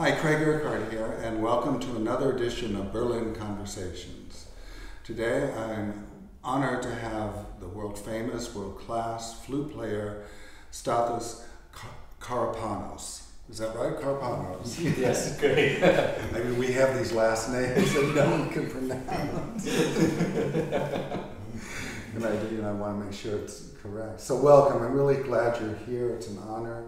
Hi, Craig Urquhart here, and welcome to another edition of Berlin Conversations. Today I'm honored to have the world-famous, world-class flute player Stathis Karapanos. Is that right? Karapanos? Yes, great. I mean, we have these last names that no one can pronounce. And I want to make sure it's correct. So welcome. I'm really glad you're here. It's an honor.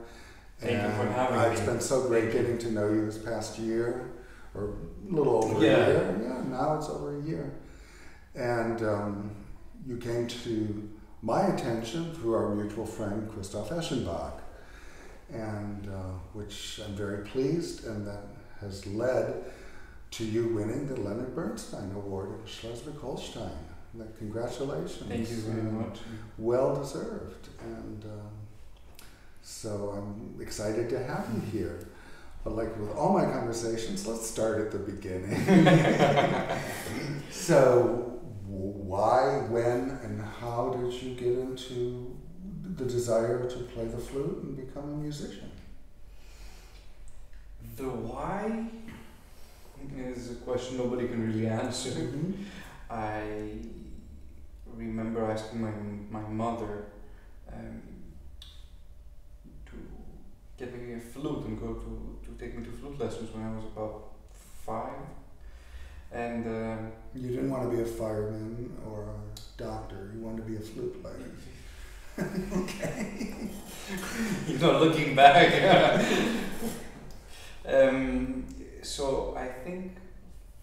Thank you for having me. It's been so great getting to know you this past year, or a little over a year. Yeah, now it's over a year. And you came to my attention through our mutual friend, Christoph Eschenbach, and which I'm very pleased, and that has led to you winning the Leonard Bernstein Award in Schleswig-Holstein. Congratulations. Thank you very much. Well deserved. And so I'm excited to have you here. But like with all my conversations, let's start at the beginning. So why, when, and how did you get into the desire to play the flute and become a musician? The why is a question nobody can really answer. Mm-hmm. I remember asking my mother to get me a flute and to take me to flute lessons when I was about 5. And you didn't want to be a fireman or a doctor, you wanted to be a flute player. Okay. Looking back. So I think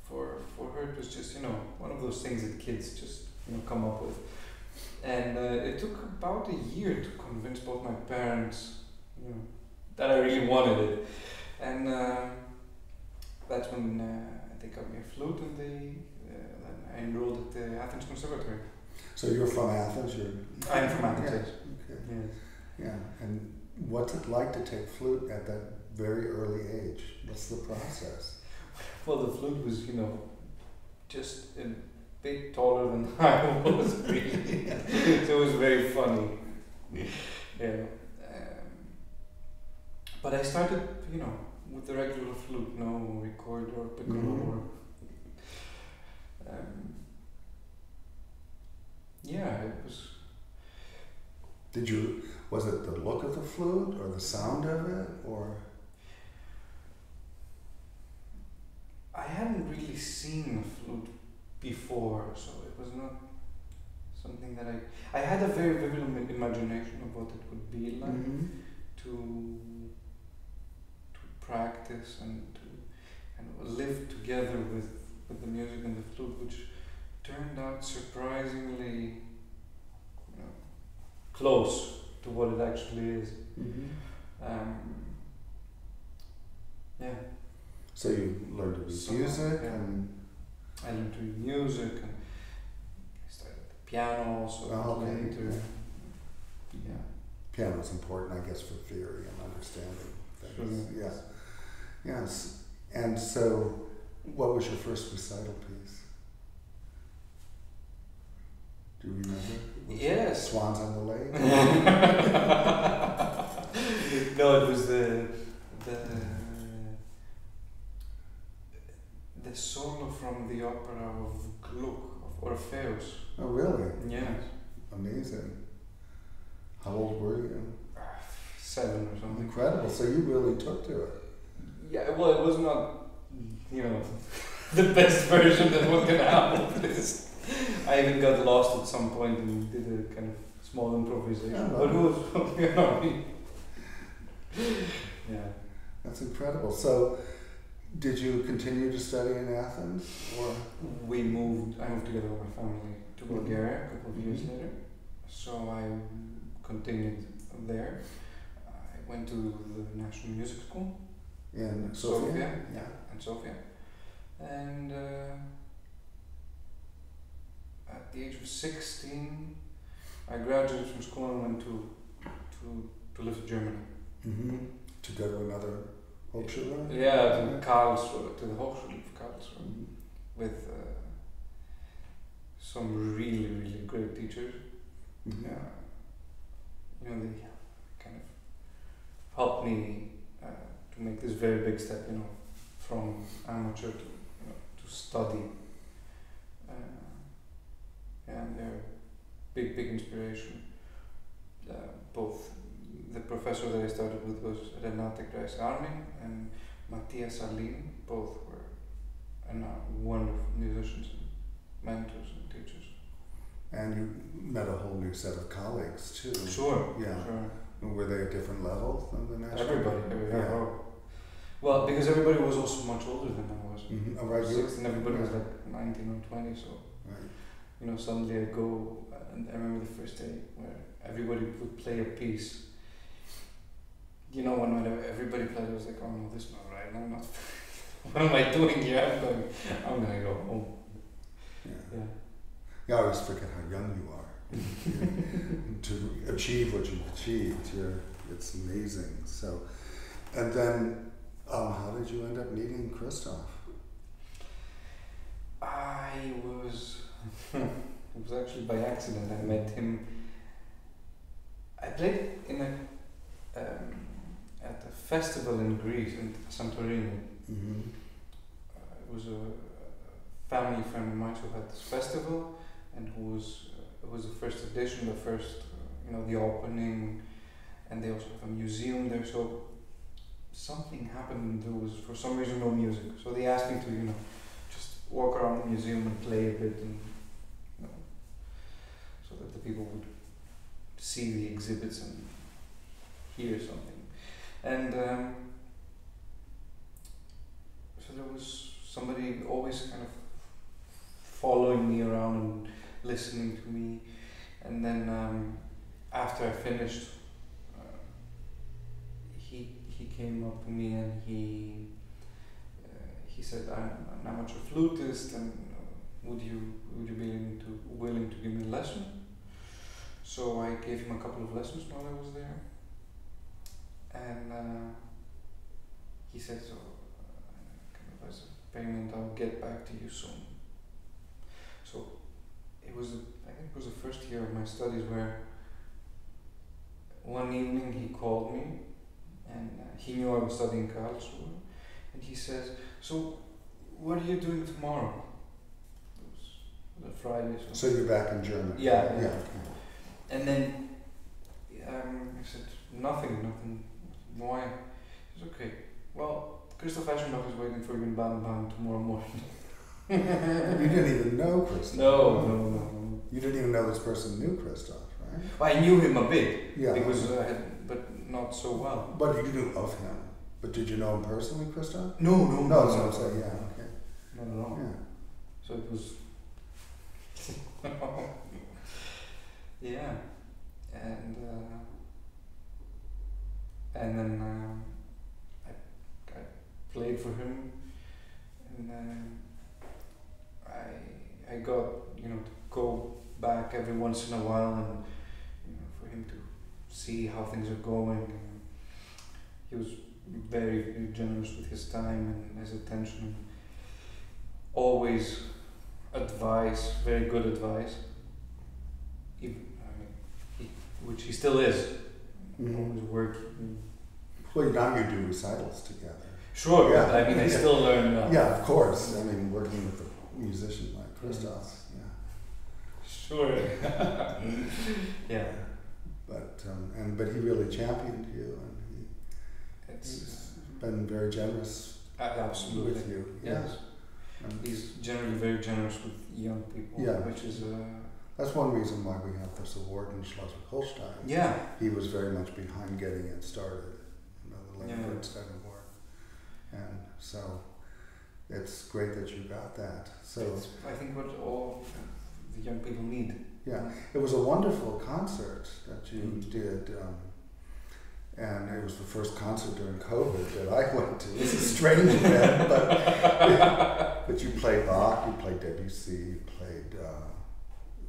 for her it was just one of those things that kids just come up with, and it took about a year to convince both my parents that I really wanted it, and that's when they got me a flute, and then I enrolled at the Athens Conservatory. So you're from Athens? I'm from Athens. Yeah. Yes. Okay. Yes. Yeah, and what's it like to take flute at that very early age? What's the process? Well, the flute was, just a bit taller than I was, really. So it was very funny. Yeah. But I started, with the regular flute, no record or piccolo. Mm-hmm. It was. Was it the look of the flute or the sound of it, or? I hadn't really seen a flute before, so it was not something that I had a very vivid imagination of what it would be like. Mm-hmm. to practice and to kind of live together with the music and the flute, which turned out surprisingly close to what it actually is. Mm-hmm. Yeah. So you learned to read music, yeah. and I learned to read music, and I started the piano also later. Yeah. Piano's important, I guess, for theory and understanding things. Sure. Yeah. Yes. And so, what was your first recital piece? Do you remember? Yes. Swans on the Lake? No, it was the solo from the opera of Gluck, of Orpheus. Oh, really? Yes. Amazing. How old were you? 7 or something. Incredible. So you really took to it. Yeah, well, it was not, the best version that one can have of this. I even got lost at some point and did a kind of small improvisation. Yeah, but it was, yeah. That's incredible. So, did you continue to study in Athens, or? I moved together with my family to Bulgaria a couple of years Mm-hmm. later. So I continued there. I went to the National Music School In Sofia? Yeah, in Sofia. And at the age of 16, I graduated from school and went to live in Germany. Mm-hmm. To go to another Hochschule? Yeah, to Karlsruhe, to the Hochschule of Karlsruhe, Mm-hmm. with some really, really great teachers. Mm-hmm. They kind of helped me to make this very big step, from amateur to study. And they're big inspiration. Both the professor that I started with was Renate Armin and Matthias Alin. Both were wonderful musicians and mentors and teachers. And you met a whole new set of colleagues too. Sure. Yeah. Sure. Were they at different levels than the national? Everybody. Yeah. Oh. Well, because everybody was also much older than I was. Mm-hmm. Oh, right. 16, everybody was like 19 or 20, so right. Suddenly I go, and I remember the first day where everybody would play a piece. When everybody played, I was like, oh no, this is not right. I'm not. What am I doing here? I'm gonna go home. Yeah. I always forget how young you are to achieve what you've achieved. It's amazing. So, and then, how did you end up meeting Christoph? It was actually by accident. I met him. I played at a festival in Greece, in Santorini. Mm-hmm. It was a family friend of mine who had this festival, and who was it was the first edition, the opening, and they also have a museum there. So something happened. There was for some reason no music, so they asked me to just walk around the museum and play a bit, and so that the people would see the exhibits and hear something. And so there was somebody always kind of following me around and listening to me. And then after I finished, he came up to me and he said, "I'm an amateur flutist, and would you be willing to give me a lesson?" So I gave him a couple of lessons while I was there, and he said, "So, as a payment, I'll get back to you soon." So I think it was the first year of my studies where one evening he called me, and he knew I was studying Karlsruhe, and he says, "So, what are you doing tomorrow?" It was a Friday. So you're back in Germany? Yeah. And then I said, nothing. Why? He said, "Okay, well, Christoph Eschenbach is waiting for you in Baden-Baden tomorrow morning." You didn't even know Christoph? No. You didn't even know this person knew Christoph, right? Well, I knew him a bit, yeah, because but not so well. But you knew of him. But did you know him personally, Christoph? No. So yeah, okay. Not at all. Yeah. So it was. Yeah, and then I played for him, and I got to go back every once in a while, and for him to see how things are going. And he was very, very generous with his time and his attention. Always advice, very good advice. Which he still is. Mm-hmm. Always working. Well, now you do recitals together. Sure, yeah. But I still learn. Yeah, of course. Working with a musician like Christoph. Yeah. Sure. Yeah. But he really championed you, and he's been very generous. Absolutely. With you. Yes. He's generally very generous with young people. Yeah. Which is. That's one reason why we have this award in Schleswig-Holstein. Yeah. He was very much behind getting it started, the Leonard Bernstein award. And so it's great that you got that. So I think what all the young people need. Yeah. It was a wonderful concert that you did. And it was the first concert during COVID that I went to. It was a strange event, but you played Bach, you played Debussy, you played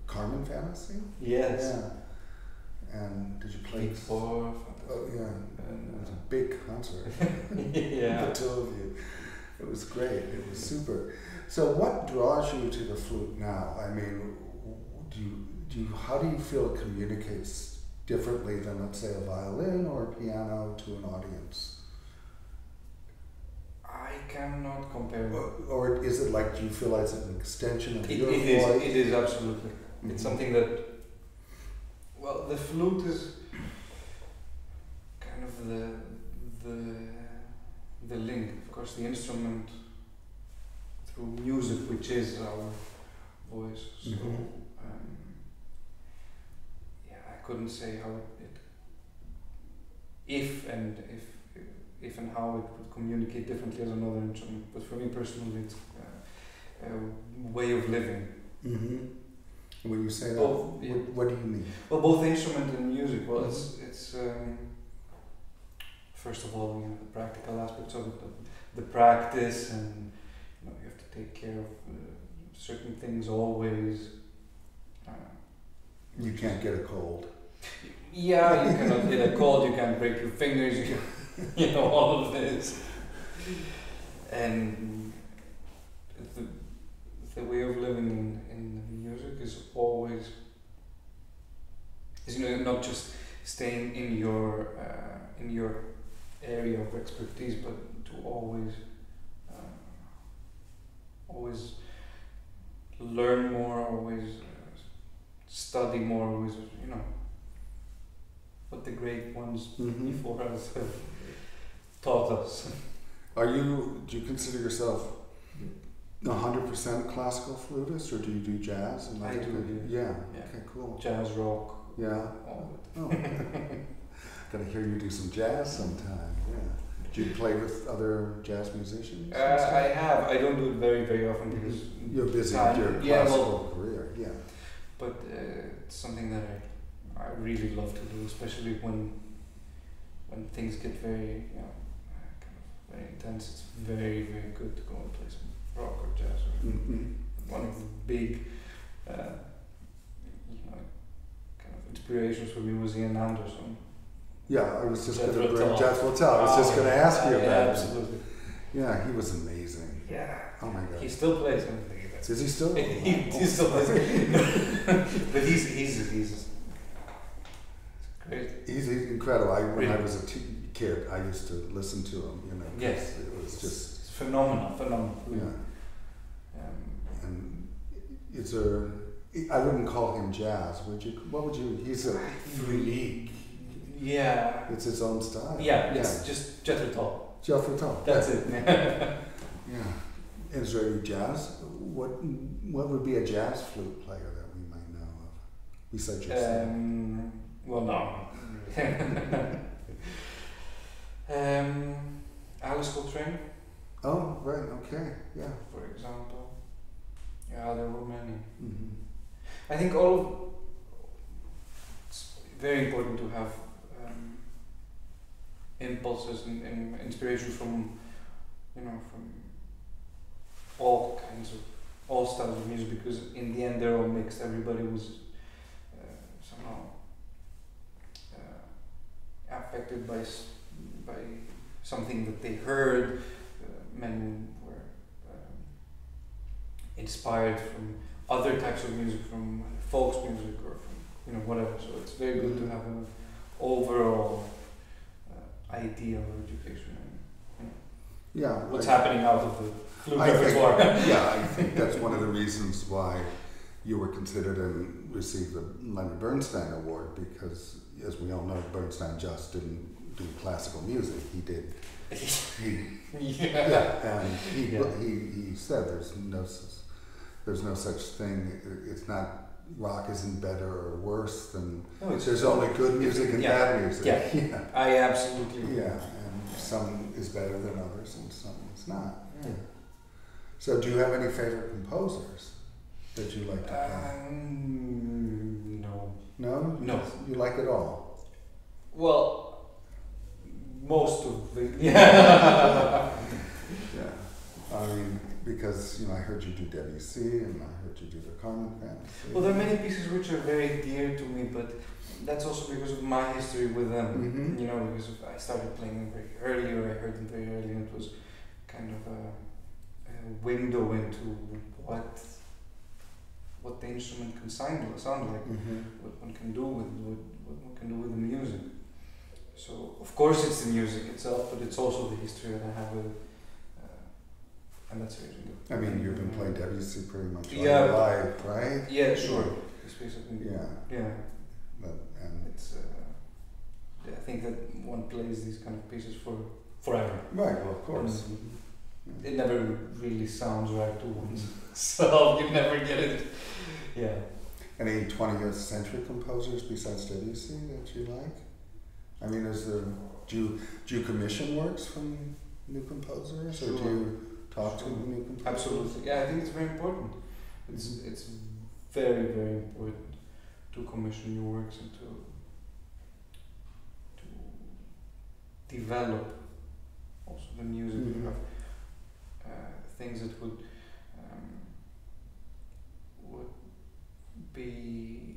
Carmen Fantasy? Yes. Yeah. And did you play? Oh yeah. It was a big concert. Yeah. The two of you. It was great. It was super. So what draws you to the flute now? How do you feel it communicates differently than, let's say, a violin or a piano to an audience? I cannot compare them. Or is it like, do you feel like it's an extension of your It voice? is absolutely. It's something that, well, the flute is kind of the link. Of course, the instrument through music, which is our voice. So, I couldn't say how if and how it would communicate differently as another instrument. But for me personally, it's a way of living. When you say that, Both, what do you mean? Well, both instrument and music. Well, it's first of all, the practical aspects of it, the practice, and you have to take care of certain things always. You can't get a cold. Yeah, you cannot get a cold. You can't break your fingers. You know all of this, and the way of living in music is always not just staying in your area of expertise, but to always learn more, always study more, always what the great ones before us have taught us. Do you consider yourself 100% classical flutist, or do you do jazz? I do. Yeah. Okay, cool. Jazz, rock. Yeah. All of it. Oh, gotta hear you do some jazz sometime. Yeah. Do you play with other jazz musicians? I have. I don't do it very, very often because you're busy with your classical career. Yeah. But it's something that I really love to do, especially when things get very kind of very intense. It's very, very good to go and play some rock or jazz. One of the big kind of inspirations for me was Ian Anderson. Yeah, I was just going to bring Jethro Tull. I was just going to ask you about it. Absolutely. Yeah, he was amazing. Yeah. Oh my God. He still plays. Is he still? he still plays. But he's great. He's incredible. When I was a kid, I used to listen to him. Yes. It was just it's phenomenal. Yeah. And is there? I wouldn't call him jazz, would you? What would you? He's a unique. Yeah. It's his own style. Yeah, it's just Jethro Tull. Jethro Tull. That's it. Yeah. Is there any jazz? What would be a jazz flute player that we might know of? Besides yourself? Well, no. Alice Coltrane. Oh, right. Okay. Yeah. For example. Yeah, there were many. Mm-hmm. I think it's very important to have impulses and inspiration from all styles of music, because in the end they're all mixed. Everybody was somehow affected by something that they heard. Men were inspired from other types of music, from folk music or from whatever. So it's very good to have an overall idea of education and what's happening out of the flute repertoire. I think that's one of the reasons why you were considered and received the Leonard Bernstein Award, because, as we all know, Bernstein just didn't do classical music. He did. And he said there's no such thing. It's not, rock isn't better or worse than. There's only good music and bad music. Yeah. I absolutely agree. Yeah, and some is better than others, and some is not. Yeah. So, do you have any favorite composers that you like to play? No. No? No. You like it all? Well, most of it. Yeah. I mean, because I heard you do Debussy, and I heard you do the Carmen Fantasy. Well, there are many pieces which are very dear to me, but that's also because of my history with them. Because I started playing them very early, or I heard them very early, and it was kind of a window into what the instrument can sound like, what one can do with what one can do with the music. So of course it's the music itself, but it's also the history that I have with and that's really good. I mean, you've been playing Debussy pretty much all Yeah. your life, right? Yeah, sure. Basically, Yeah. But, and it's. I think that one plays these kind of pieces for forever. right, well, of course. It never really sounds right to one, so you never get it. Yeah. Any 20th century composers besides Debussy that you like? I mean, do you commission works from new composers, or do you talk to new composers? Absolutely. Yeah, I think it's very important. It's very, very important to commission new works and to develop also the music. You have things that would be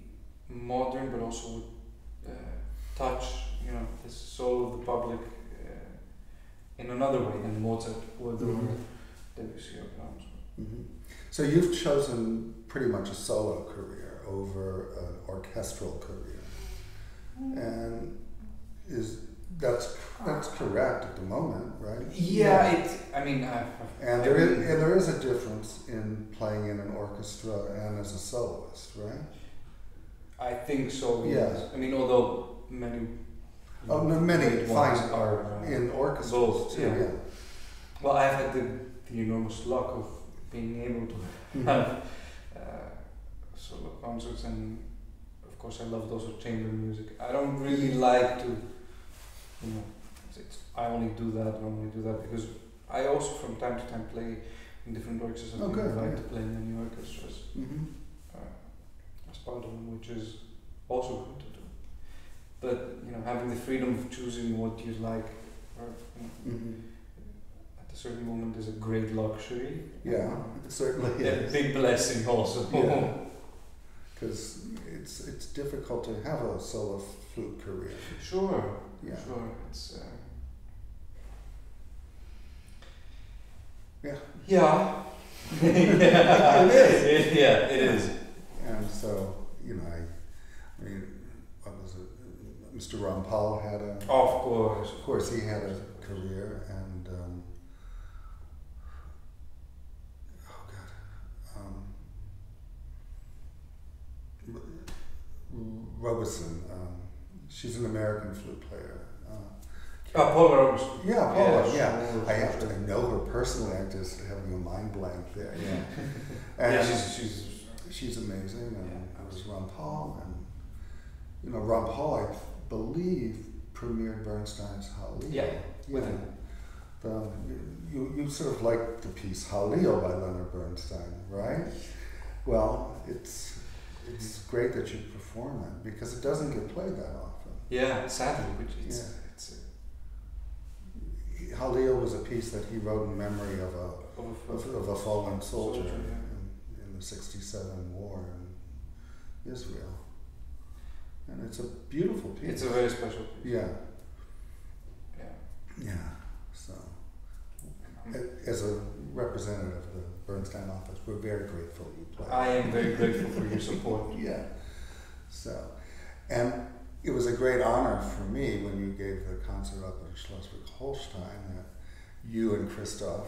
modern, but also would touch, the soul of the public in another way than Mozart would or Debussy or Brahms. So you've chosen pretty much a solo career over an orchestral career, and that's correct at the moment, right? Yeah, and there is a difference in playing in an orchestra and as a soloist, right? I think so. Yes. I mean, although many fine are in orchestras both, too. Yeah. Well, I've had the enormous luck of being able to have solo concerts, and of course I loved also chamber music. I don't really like to, I only do that because I also from time to time play in different orchestras and been invited to play in many orchestras as part of them, which is also good to do. But having the freedom of choosing what you like, or at a certain moment, is a great luxury. Yeah, it certainly is. A big blessing also. Yeah, because it's difficult to have a solo flute career. Sure. Yeah. Sure. It's. Yeah. Yeah. It is. Yeah, it is. And so, I mean, what was it? Mr. Ron Paul had a. Of course. Of course, he had a career, and Robeson. She's an American flute player. Paula Robeson. Yeah, Paula. Yeah, sure, I have to. I know her personally. I'm just having a mind blank there. Yeah, and she's amazing. And it was Ron Paul, and Ron Paul, I believe, premiered Bernstein's Halil. Yeah, with him. You sort of like the piece Halil by Leonard Bernstein, right? Well, it's great that you perform it because it doesn't get played that often. Yeah, sadly, Halil was a piece that he wrote in memory of a fallen soldier in the '67 war in Israel, and it's a beautiful piece. It's a very special piece. Yeah. So, as a representative of the Bernstein office, we're very grateful you played. I am very grateful for your support. Yeah. So, and it was a great honor for me when you gave the concert up at Schleswig-Holstein that you and Christoph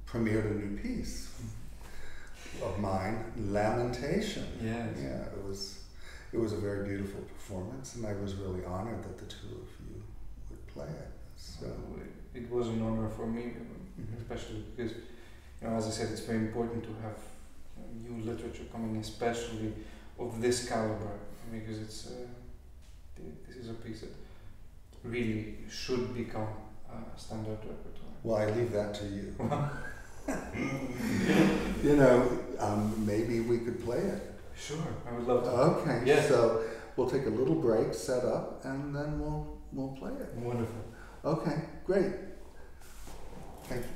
premiered a new piece of mine, Lamentation. Yes. Yeah, it was a very beautiful performance, and I was really honored that the two of you would play it. So it was an honor for me, especially because, as I said, it's very important to have new literature coming, especially of this caliber, because it's this is a piece that really should become standard repertoire. Well, I leave that to you. Maybe we could play it. Sure, I would love to. Okay, yes. So we'll take a little break, set up, and then we'll play it. Wonderful. Okay, great. Thank you.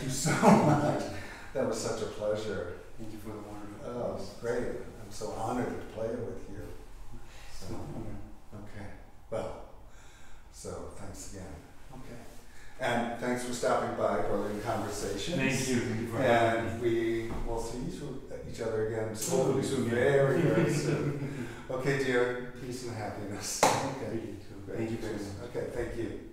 you so much. That was such a pleasure. Thank you for the wonderful. Oh, it was great. I'm so honored to play it with you. So, okay. Well, so thanks again. Okay. And thanks for stopping by for the conversation. Thank you. Thank you for having me. And we will see each other again hopefully soon, very, very soon. Okay, dear. Peace and happiness. Okay. Thank you. Okay, thank you.